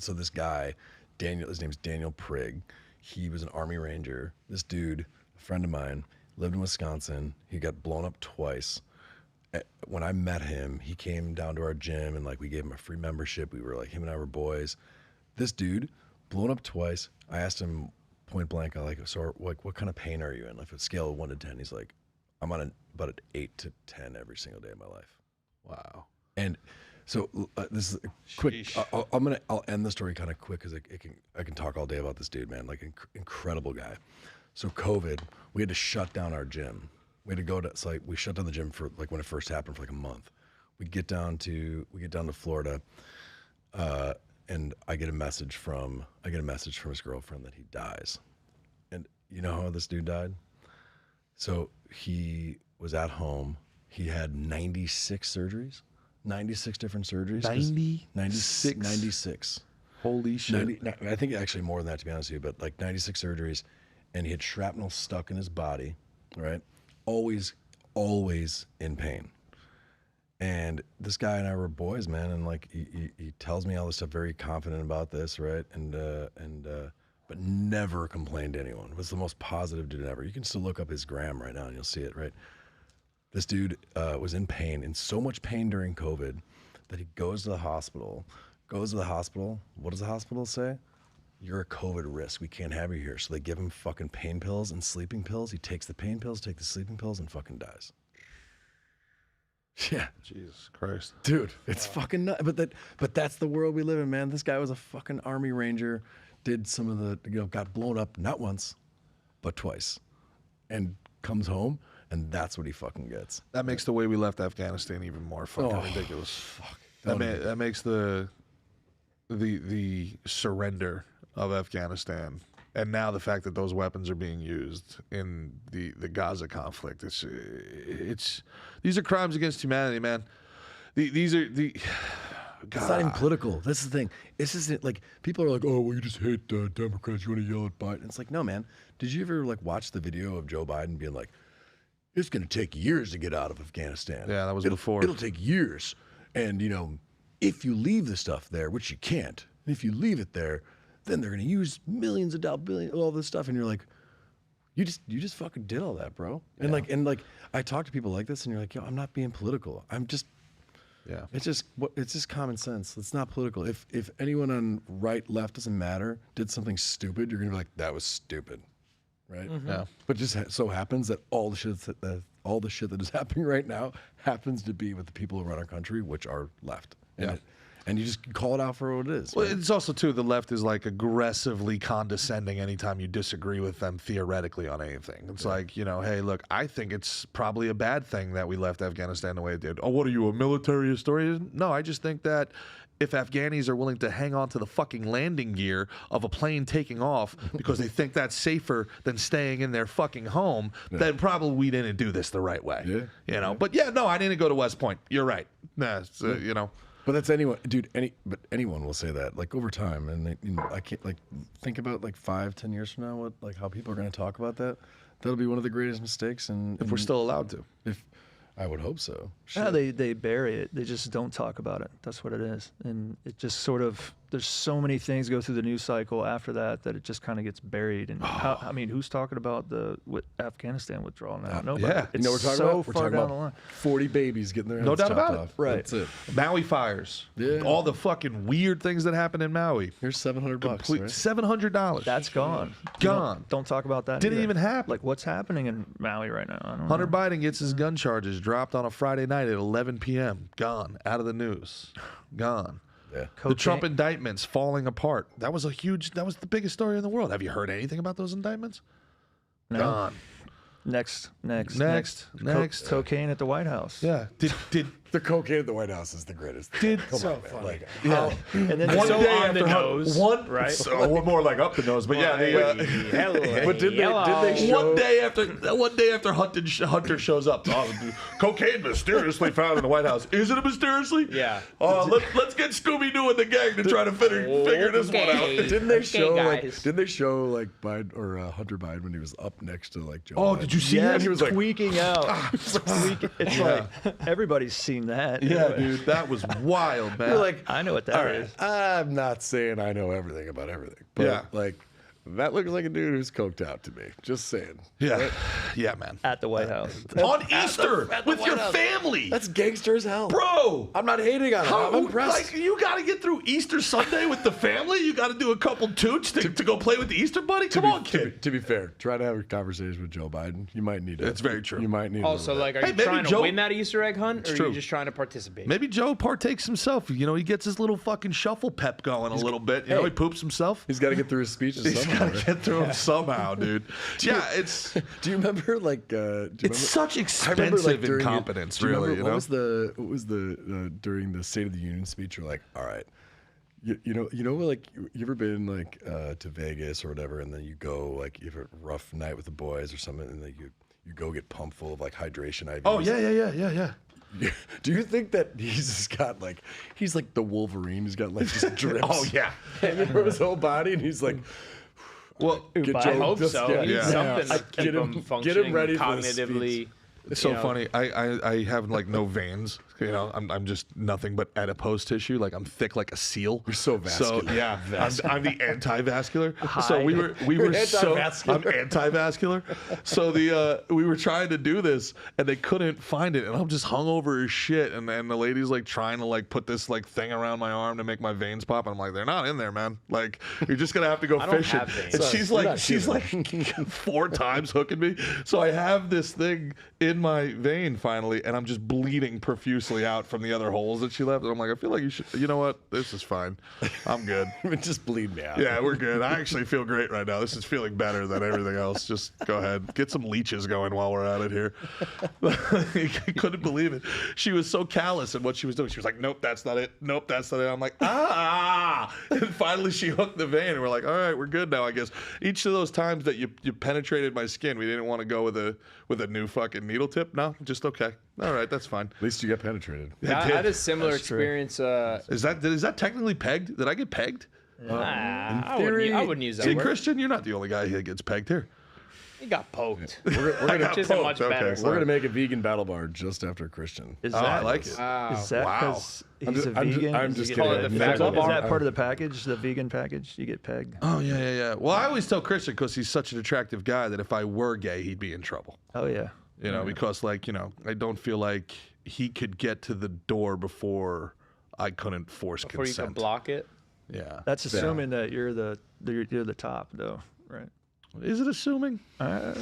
so this guy, Daniel, his name's Daniel Prigg. He was an Army Ranger. This dude, a friend of mine, lived in Wisconsin. He got blown up twice. When I met him, he came down to our gym and like we gave him a free membership. We were like, him and I were boys. This dude, blown up twice. I asked him point blank, so like, what kind of pain are you in? Like a scale of 1 to 10, he's like, I'm on about an 8 to 10 every single day of my life. Wow. And so this is a quick. I'll end the story kind of quick because I can talk all day about this dude, man. Like incredible guy. So COVID, we had to shut down our gym. We had to go to. It's like we shut down the gym for like when it first happened for like a month. We get down to Florida, and I get a message from his girlfriend that he dies. And you know how this dude died? So he was at home. He had 96 surgeries. 96 different surgeries. 96. Holy shit. I think actually more than that, to be honest with you, but like 96 surgeries, and he had shrapnel stuck in his body, right? Always in pain. And this guy and I were boys, man, and like he tells me all this stuff, very confident about this, right? But never complained to anyone. Was the most positive dude ever. You can still look up his gram right now and you'll see it, right? This dude was in pain, in so much pain during COVID that he goes to the hospital. What does the hospital say? You're a COVID risk. We can't have you here. So they give him fucking pain pills and sleeping pills. He takes the pain pills, takes the sleeping pills, and fucking dies. Yeah. Jesus Christ. Dude, it's fucking nuts. But that's the world we live in, man. This guy was a fucking Army Ranger, did some of the, got blown up not once, but twice. And comes home. And that's what he fucking gets. That makes the way we left Afghanistan even more fucking ridiculous. Fuck. That makes the surrender of Afghanistan, and now the fact that those weapons are being used in the Gaza conflict. It's these are crimes against humanity, man. These are the. God. It's not even political. That's the thing. This isn't like people are like, oh, well, you just hate Democrats. You want to yell at Biden. It's like, no, man. Did you ever like watch the video of Joe Biden being like, it's going to take years to get out of Afghanistan. Yeah, that was before. It'll take years. And, if you leave the stuff there, which you can't, and if you leave it there, then they're going to use millions of dollars, all this stuff. And you're like, you just fucking did all that, bro. And like, I talk to people like this and you're like, yo, I'm not being political. I'm just, yeah. It's just common sense. It's not political. If anyone on right, left, doesn't matter, did something stupid, you're going to be like, that was stupid. Right. Mm-hmm. Yeah. But just so happens that all the shit that is happening right now happens to be with the people who run our country, which are left. And you just call it out for what it is. Well, it's also too the left is like aggressively condescending anytime you disagree with them theoretically on anything. It's like, hey, look, I think it's probably a bad thing that we left Afghanistan the way it did. Oh, what are you, a military historian? No, I just think that if Afghanis are willing to hang on to the fucking landing gear of a plane taking off because they think that's safer than staying in their fucking home, then probably we didn't do this the right way. Yeah. But I didn't go to West Point. You're right. Nah, But that's anyone, dude. Anyone will say that, like over time, and I can't think about 5-10 years from now, how people are going to talk about that. That'll be one of the greatest mistakes, and if we're still allowed to. If I would hope so. Yeah, they bury it. They just don't talk about it. That's what it is, and it just sort of. There's so many things go through the news cycle after that it just kind of gets buried. And who's talking about the Afghanistan withdrawal now? Nobody. Yeah, it's we're talking so about, far down the line. 40 babies getting their heads no doubt chopped about off. it. Right. That's it. Maui fires. Yeah. All the fucking weird things that happened in Maui. Here's $700. Right? $700. That's gone. Gone. Don't talk about that. Didn't either. even happen. Like what's happening in Maui right now? I don't Hunter know. Biden gets his gun charges dropped on a Friday night at 11 p.m. Gone. Out of the news. Gone. Yeah. The Trump indictments falling apart. That was the biggest story in the world. Have you heard anything about those indictments? No. Gone. Next. Cocaine at the White House. Yeah. Did The cocaine at the White House is the greatest. Did Come so on, man. funny. And then one so day on after the nose, right? So, more like up the nose, but but did they show? one day after Hunter shows up, cocaine mysteriously found in the White House. Is it mysteriously? Yeah. Let's get Scooby-Doo and the gang to try to figure this one out. Didn't they show guys. Biden or Hunter Biden when he was up next to Joe? Oh, Biden? did you see yeah, that? he was like tweaking out. It's like everybody's seen seen that. Yeah, dude, that was wild, man. You're like, I know what all that right, is. I'm not saying I know everything about everything, but Yeah. like that looks like a dude who's coked out to me. Just saying. yeah, yeah, man. At the White House. On Easter at the with White your House. family, That's gangster as hell, bro. I'm not hating on him. I'm impressed. Like, you got to get through Easter Sunday with the family. You got to do a couple toots to go play with the Easter bunny. Come on, kid. To be fair, try to have a conversation with Joe Biden. You might need it. It's very true. You might need. Oh, so like, are Hey, you maybe trying to Joe- win that Easter egg hunt, or are true. you just trying to participate? Maybe Joe partakes himself. You know, he gets his little fucking shuffle pep going a little bit. You know, he poops himself. He's got to get through his speeches He's somehow. got to get through them somehow, dude. Yeah, it's Do you remember like? it's such I remember, expensive during incompetence, do you really. remember You what know? was the during the State of the Union speech? You're like, all right, you know, like you ever been like to Vegas or whatever, and then you go like you have a rough night with the boys or something, and then you go get pumped full of like hydration IVs. Oh yeah. Do you think that he's just got like he's like the Wolverine? He's got like just drips. Oh yeah. hanging from his whole body, and he's like, Well, get I Joe hope just- so. yeah, He needs yeah. something Yeah. to keep Get him- him get him functioning ready for the speech. cognitively. it's so you know. funny. I have like no veins. You know, I'm just nothing but adipose tissue. Like I'm thick like a seal. You're so vascular. So yeah, I'm the anti-vascular. So Hi. we were You're so anti-vascular. I'm anti-vascular. So we were trying to do this and they couldn't find it, and I'm just hungover as shit. And the lady's like trying to like put this like thing around my arm to make my veins pop. And I'm like, they're not in there, man. Like you're just gonna have to go I don't fishing. have veins. And Sorry, she's you're like not she's human. like 4 times hooking me. So I have this thing in my vein finally, and I'm just bleeding profusely out from the other holes that she left. And I'm like, I feel like you should. You know what? This is fine. I'm good. just bleed me out. Yeah, we're good. I actually feel great right now. This is feeling better than everything else. Just go ahead. Get some leeches going while we're at it here. I couldn't believe it. She was so callous in what she was doing. She was like, nope, that's not it. Nope, that's not it. I'm like, ah. And finally she hooked the vein, and we're like, all right, we're good now, I guess. Each of those times that you penetrated my skin, we didn't want to go with a new fucking needle tip. No, just okay. All right, that's fine. At least you got penetrated. I had a similar That's true. experience. Is that technically pegged? Did I get pegged? I theory- wouldn't use that See, word. Christian, you're not the only guy that gets pegged here. He got poked. We're gonna Which isn't much poked, better. okay. we're gonna make a vegan battle bar just after Christian. Is Oh, that, I like it. Wow. Is that Wow. because I'm he's just- a I'm just- vegan? I'm Does he just get kidding. pegged? The Is that fat bar? part of the package? The vegan package? You get pegged? Oh yeah. Well, I always tell Christian because he's such an attractive guy that if I were gay, he'd be in trouble. Oh yeah. You know, because like I don't feel like he could get to the door before I couldn't force Before you consent. can block it. Yeah. That's assuming that you're the top though, right? Is it assuming? I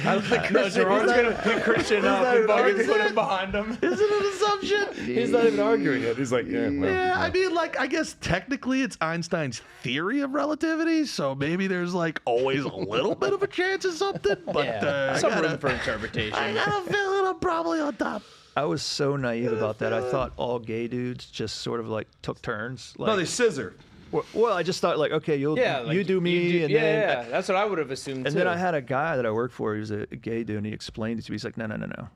don't think Gerard's gonna pick Christian up and fucking put him behind him. Is it an assumption? He's not even arguing it. He's like, yeah, well, Yeah, I mean, like, I guess technically it's Einstein's theory of relativity, so maybe there's like always a little bit of a chance of something, but Yeah, I some gotta- room for interpretation. I got a feeling I'm probably on top. I was so naive about that. I thought all gay dudes just sort of like took turns. Like, No, they scissor. well, I just thought like, okay, you like, do me, and yeah, then that's what I would have assumed and too. then I had a guy that I worked for. He was a gay dude, and he explained it to me. He's like, no,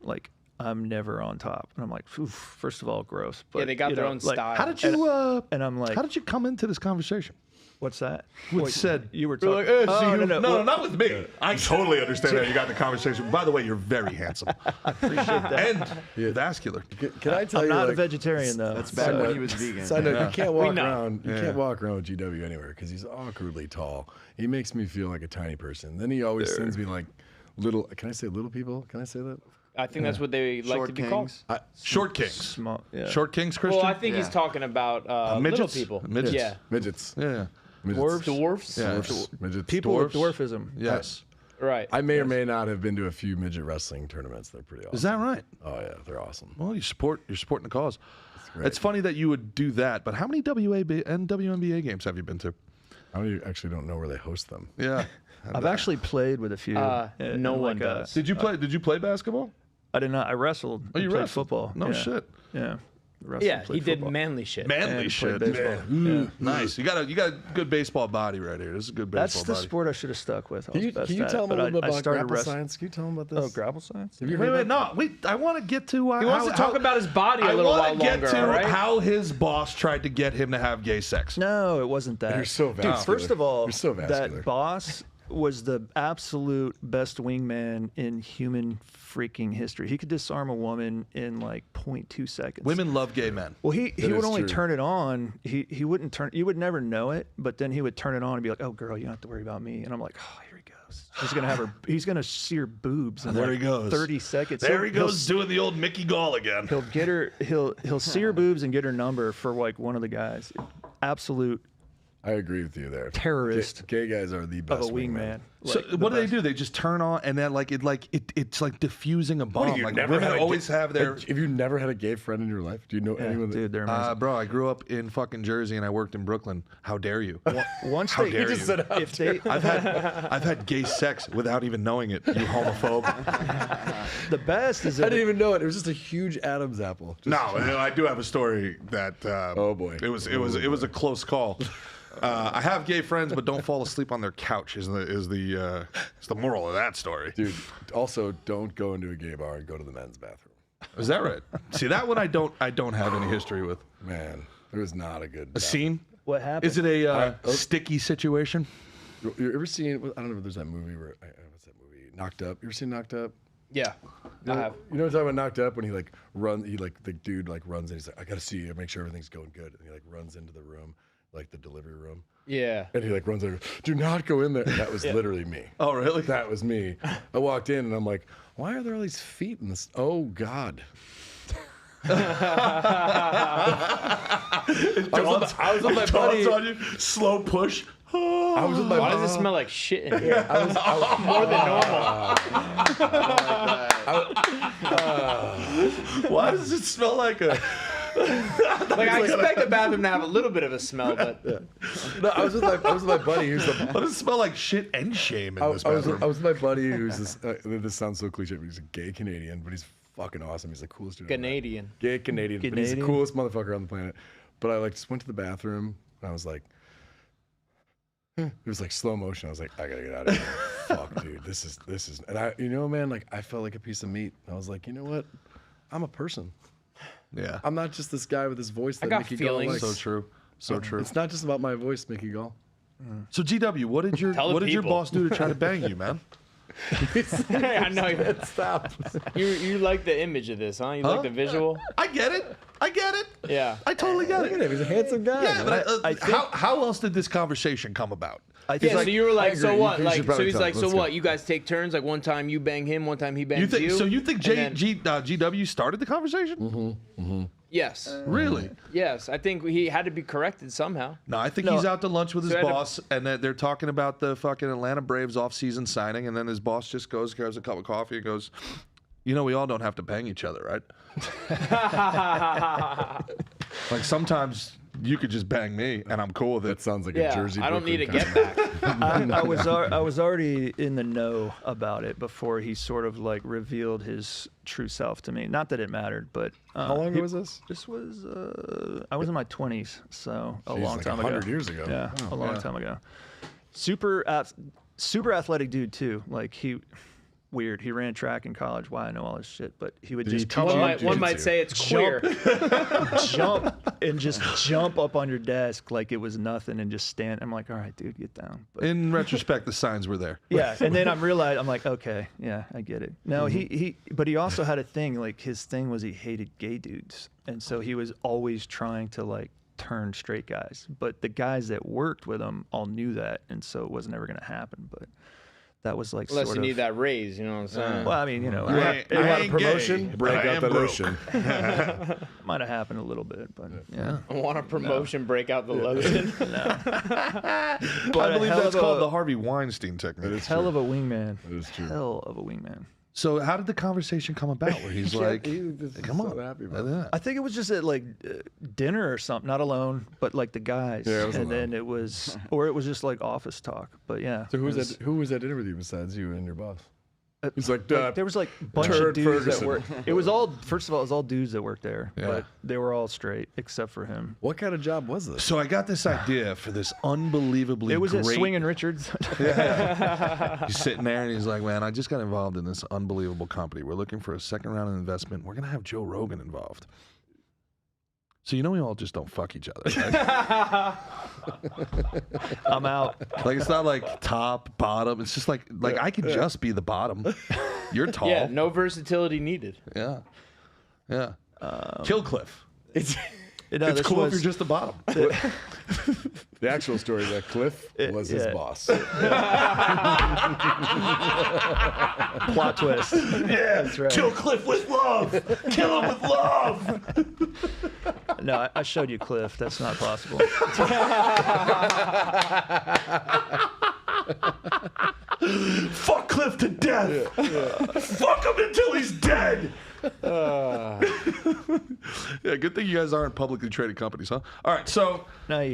like I'm never on top, and I'm like, oof, first of all, gross. But they got you their know, own like, style. How did you? And I'm like, How did you come into this conversation? what's that? What Wait, said- you were We're talking? like, oh, see, no, No, well, not with me. I totally understand how you got the conversation. By the way, you're very handsome appreciate that. and vascular. Can I tell I'm you? not a like, vegetarian though. That's back so- when he was vegan. Side note, you can't walk know. around. You Yeah. can't walk around with GW anywhere because he's awkwardly tall. He makes me feel like a tiny person. Then he always sends me like little. Can I say little people? Can I say that? I think that's what they like Short to be called. kings. Short kings. Small, yeah. Short kings, Christian? Well, I think he's Yeah. talking about little midgets? people. Midgets? Yeah, Midgets. Yeah. Midgets. dwarfs. Yeah. Dwarfs. Midgets. People with Dwarfs. dwarfism. Yes. Right. I may or may not have been to a few midget wrestling tournaments. They're pretty awesome. Is that right? Oh yeah, they're awesome. Well, you're supporting the cause. great. It's funny that you would do that, but how many WAB and WNBA games have you been to? I actually don't know where they host them. Yeah. I've actually played with a few. No one does. Did you play basketball? I did not. I wrestled. Oh, you played wrestled? football. No yeah. shit. Yeah. Wrestled, Yeah, he played did football. manly shit. Manly And shit. played baseball. Man. Nice. You got a good baseball body right here. This is a good baseball That's the body. sport I should have stuck with. I Can was you, best can you at tell it, them a but little bit I about started grapple wrestling. science? Can you tell them about this? Oh, grapple science? Have you heard Wait, about no. I want to get to. He wants to talk about his body a little I while want to get longer, to all right? how his boss tried to get him to have gay sex. No, it wasn't that. You're so Dude, vascular. first of all, You're so vascular. that boss was the absolute best wingman in human freaking history. He could disarm a woman in like 0.2 seconds. Women love gay men. Well, he would is only true. turn it on. He wouldn't turn. You would never know it, but then he would turn it on and be like, "Oh, girl, you don't have to worry about me." And I'm like, "Oh, here he goes. He's gonna have her. He's gonna see her boobs in There like he goes. 30 seconds. There he goes doing the old Mickey Gall again. He'll get her. He'll see her boobs and get her number for like one of the guys. Absolute I agree with you there. terrorist Gay guys are the of best a wingman. So Like, the what do they best. do? They just turn on, and then it's like diffusing a bomb. Like women always have their. Have you never had a gay friend in your life? Do you know Yeah, anyone? dude, they're amazing. Bro, I grew up in fucking Jersey and I worked in Brooklyn. How dare you? Once How they, dare you? if they, I've had gay sex without even knowing it. You homophobe. the best is I that didn't even know it. It was just a huge Adam's apple. Just- No, I do have a story that. Oh, boy. It was a close call. I have gay friends, but don't fall asleep on their couch. Is the moral of that story? Dude, also don't go into a gay bar and go to the men's bathroom. Is that right? See, that one I don't have any history with. Man, it was not a good. A scene? what happened? Is it a sticky situation? You ever seen? I don't know if there's that movie where what's that movie? Knocked Up. You ever seen Knocked Up? Yeah, I have. You know what I'm talking about? Knocked Up when he like the dude like runs in. He's like, I gotta see you, make sure everything's going good, and he like runs into the room, like the delivery room, Yeah. and he like runs there. Do not go in there. And that was literally me. Oh, really? That was me. I walked in and I'm like, why are there all these feet in this? Oh God. I was with my buddy. On you, slow push. I was with my Why does it smell like shit in here? More than normal. Why does it smell like a? Like I expect the bathroom to have a little bit of a smell, but No, I was with my buddy who's the. Why does it smell like shit and shame in I this was bathroom? with my buddy who's this. This sounds so cliche, but he's a gay Canadian, but he's fucking awesome. He's the coolest dude. I've met. Canadian. Gay Canadian, but he's the Canadian? coolest motherfucker on the planet. But I like just went to the bathroom and I was like, it was like slow motion. I was like, I gotta get out of here. Fuck, dude, this is, and I, man, like I felt like a piece of meat. I was like, you know what? I'm a person. Yeah. I'm not just this guy with this voice that got Mickey Gall feelings. likes. So true. So true. It's not just about my voice, Mickey Gall. So GW, what did your Tell the people. boss do to try to bang you, man? I know. Stop. You like the image of this, huh? You like the visual? I get it. Yeah. I totally get Look at it. him. He's a handsome guy. Yeah, man. but I think- how else did this conversation come about? I Yeah, think so you were like, I so agree. what? You Like, should so probably he's tell like, him. so Let's what? go. You guys take turns? Like one time you bang him, one time he bangs you? So you think And then- GW started the conversation? Yes. Really? Yes. I think he had to be corrected somehow. No, I think No. he's out to lunch with his So I had to- boss, and that they're talking about the fucking Atlanta Braves off-season signing, and then his boss just goes, grabs a cup of coffee, and goes, "You know, we all don't have to bang each other, right? Like sometimes you could just bang me, and I'm cool with That it." sounds like a Yeah. Jersey. I don't need a Brooklyn get kind back. I was already in the know about it before he sort of like revealed his true self to me. Not that it mattered, but How long ago was this? This was I was in my 20s, so a Jeez, long like time 100 ago. years ago. Yeah, Wow. a long time ago. Super athletic dude too. Like weird. He ran track in college. Why I know all this shit, but he would Did he just teach come you up, jiu-jitsu? One might say it's queer. jump and just jump up on your desk like it was nothing and just stand. I'm like, all right, dude, get down. But In retrospect, the signs were there. yeah, and then I'm like, okay, yeah, I get it. No, but he also had a thing. Like his thing was he hated gay dudes, and so he was always trying to like turn straight guys. But the guys that worked with him all knew that, and so it wasn't ever gonna happen. But that was like Unless sort you of. need that raise, you know what I'm saying? Well, I mean, you know, You it You want a ain't promotion? gay, Break but I out am the broke. lotion. might have happened a little bit, but yeah. I want a promotion, break out the lotion. I But a believe hell that's of called a- the Harvey Weinstein technique. Hell of a wingman. That is true. Hell of a wingman. So how did the conversation come about? Where he's like, "Come on, happy about it. yeah." I think it was just at like dinner or something, not alone, but like the guys. Yeah, it was and alone. then it was, or it was just like office talk. But yeah. So who it was who was at dinner with you besides you and your boss? uh, He's like, there was like a bunch of Turd dudes Ferguson. that worked. It was all, first of all, it was all dudes that worked there, Yeah. but they were all straight except for him. What kind of job was this? So I got this idea for this unbelievably It was great. at Swing and Richards. He's sitting there and he's like, "Man, I just got involved in this unbelievable company. We're looking for a second round of investment. We're gonna have Joe Rogan involved." So we all just don't fuck each other. Right? I'm out. Like it's not like top, bottom. It's just like I could just be the bottom. You're tall. Yeah, no versatility needed. Yeah. Kill Cliff. It's It's cool if you're just the bottom. The actual story that Cliff was his boss. Plot twist. Yeah, That's right. Kill Cliff with love. Kill him with love. No, I showed you Cliff. That's not possible. Fuck Cliff to death. Fuck him until he's dead. Yeah, good thing you guys aren't publicly traded companies, huh? All right, so Naive.